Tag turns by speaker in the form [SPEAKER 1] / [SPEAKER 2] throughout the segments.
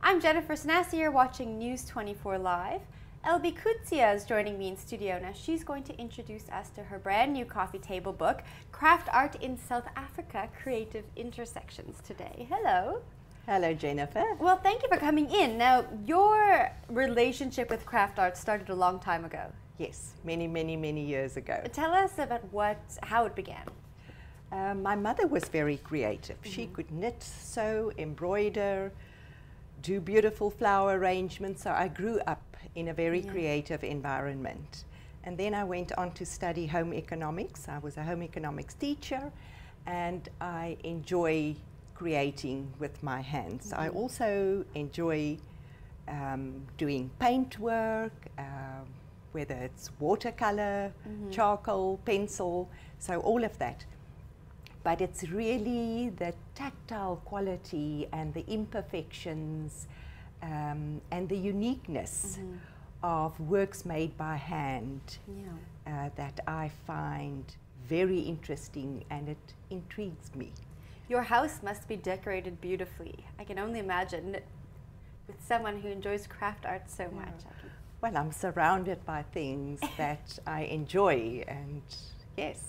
[SPEAKER 1] I'm Jennifer Sanasi, you're watching News 24 Live. Elby Kutsia is joining me in studio. Now she's going to introduce us to her brand new coffee table book, Craft Art in South Africa, Creative Intersections today. Hello.
[SPEAKER 2] Hello, Jennifer.
[SPEAKER 1] Well, thank you for coming in. Now, your relationship with craft art started a long time ago.
[SPEAKER 2] Yes, many years ago.
[SPEAKER 1] Tell us about how it began.
[SPEAKER 2] My mother was very creative. She could knit, sew, embroider, do beautiful flower arrangements. So I grew up in a very creative environment. And then I went on to study home economics. I was a home economics teacher, and I enjoy creating with my hands. I also enjoy doing paint work, whether it's watercolor, charcoal, pencil, so all of that. But it's really the tactile quality and the imperfections and the uniqueness of works made by hand that I find very interesting, and it intrigues me.
[SPEAKER 1] Your house must be decorated beautifully. I can only imagine with someone who enjoys craft art so much.
[SPEAKER 2] Well, I'm surrounded by things that I enjoy, and yes,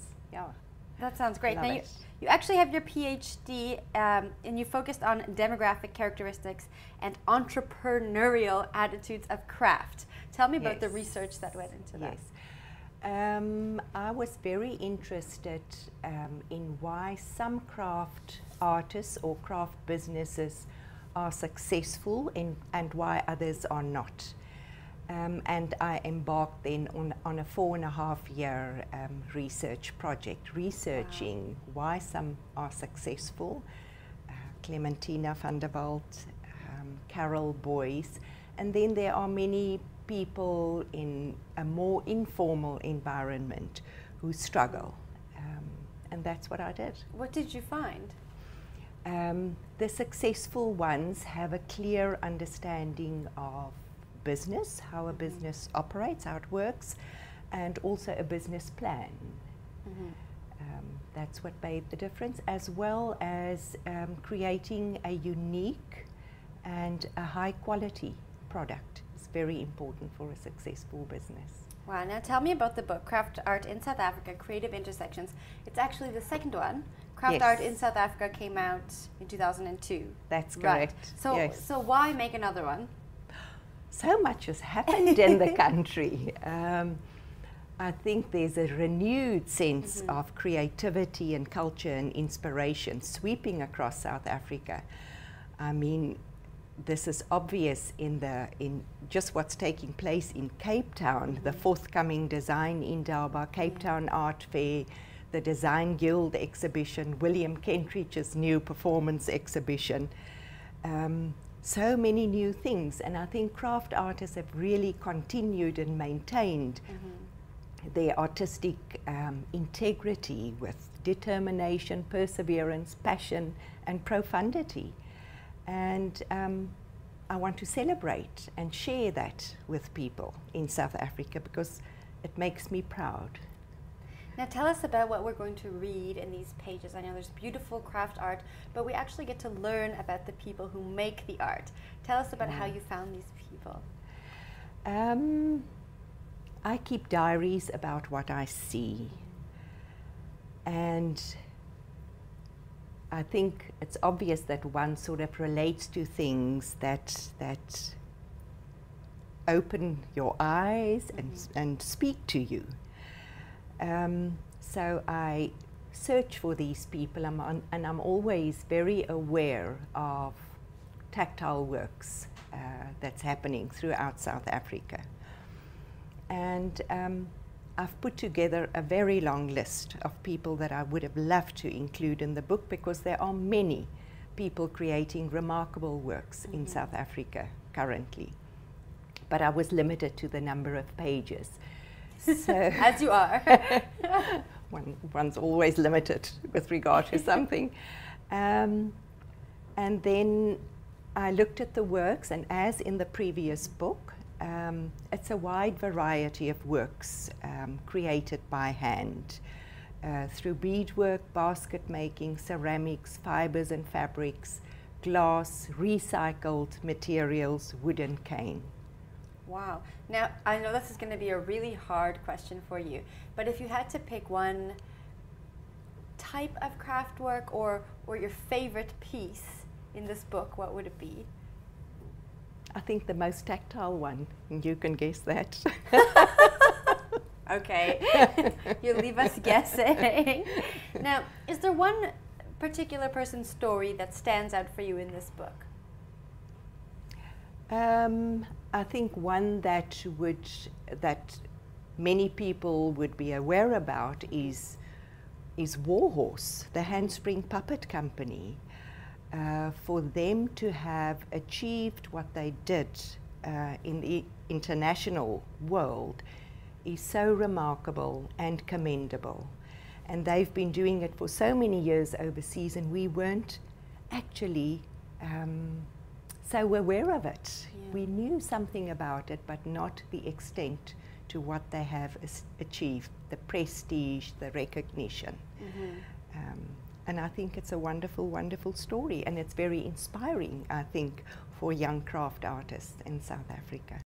[SPEAKER 1] That sounds great.
[SPEAKER 2] Love
[SPEAKER 1] now you actually have your PhD and you focused on demographic characteristics and entrepreneurial attitudes of craft. Tell me about the research that went into that.
[SPEAKER 2] I was very interested in why some craft artists or craft businesses are successful and why others are not. And I embarked then on a 4.5-year research project, researching why some are successful, Clementina van der Walt, Carol Boyce, and then there are many people in a more informal environment who struggle, and that's what I did.
[SPEAKER 1] What did you find?
[SPEAKER 2] The successful ones have a clear understanding of business, how a business operates, how it works, and also a business plan. That's what made the difference, as well as creating a unique and a high quality product. It's very important for a successful business.
[SPEAKER 1] Wow, now tell me about the book, Craft Art in South Africa, Creative Intersections. It's actually the second one. Craft Art in South Africa came out in 2002.
[SPEAKER 2] That's correct.
[SPEAKER 1] Right. So why make another one?
[SPEAKER 2] So much has happened in the country. I think there's a renewed sense of creativity and culture and inspiration sweeping across South Africa. I mean, this is obvious in just what's taking place in Cape Town, the forthcoming Design Indaba, Cape Town Art Fair, the Design Guild exhibition, William Kentridge's new performance exhibition. So many new things, and I think craft artists have really continued and maintained their artistic integrity with determination, perseverance, passion, and profundity. And I want to celebrate and share that with people in South Africa because it makes me proud.
[SPEAKER 1] Now tell us about what we're going to read in these pages. I know there's beautiful craft art, but we actually get to learn about the people who make the art. Tell us about how you found these people.
[SPEAKER 2] I keep diaries about what I see, and I think it's obvious that one sort of relates to things that open your eyes and speak to you. So I search for these people, and I'm always very aware of tactile works that's happening throughout South Africa. And I've put together a very long list of people that I would have loved to include in the book because there are many people creating remarkable works in South Africa currently. But I was limited to the number of pages. So
[SPEAKER 1] as you are.
[SPEAKER 2] One's always limited with regard to something. And then I looked at the works, and as in the previous book, it's a wide variety of works created by hand through beadwork, basket making, ceramics, fibers and fabrics, glass, recycled materials, wooden cane.
[SPEAKER 1] Wow. Now, I know this is going to be a really hard question for you, but if you had to pick one type of craft work or your favorite piece in this book, what would it be?
[SPEAKER 2] I think the most tactile one, and you can guess that.
[SPEAKER 1] Okay, you leave us guessing. Now, is there one particular person's story that stands out for you in this book?
[SPEAKER 2] I think one that many people would be aware about is Warhorse, the Handspring Puppet Company. For them to have achieved what they did in the international world is so remarkable and commendable. And they've been doing it for so many years overseas, and we weren't actually so aware of it. Yeah. We knew something about it, but not the extent to what they have achieved, the prestige, the recognition. Mm-hmm. And I think it's a wonderful, wonderful story, and it's very inspiring, I think, for young craft artists in South Africa.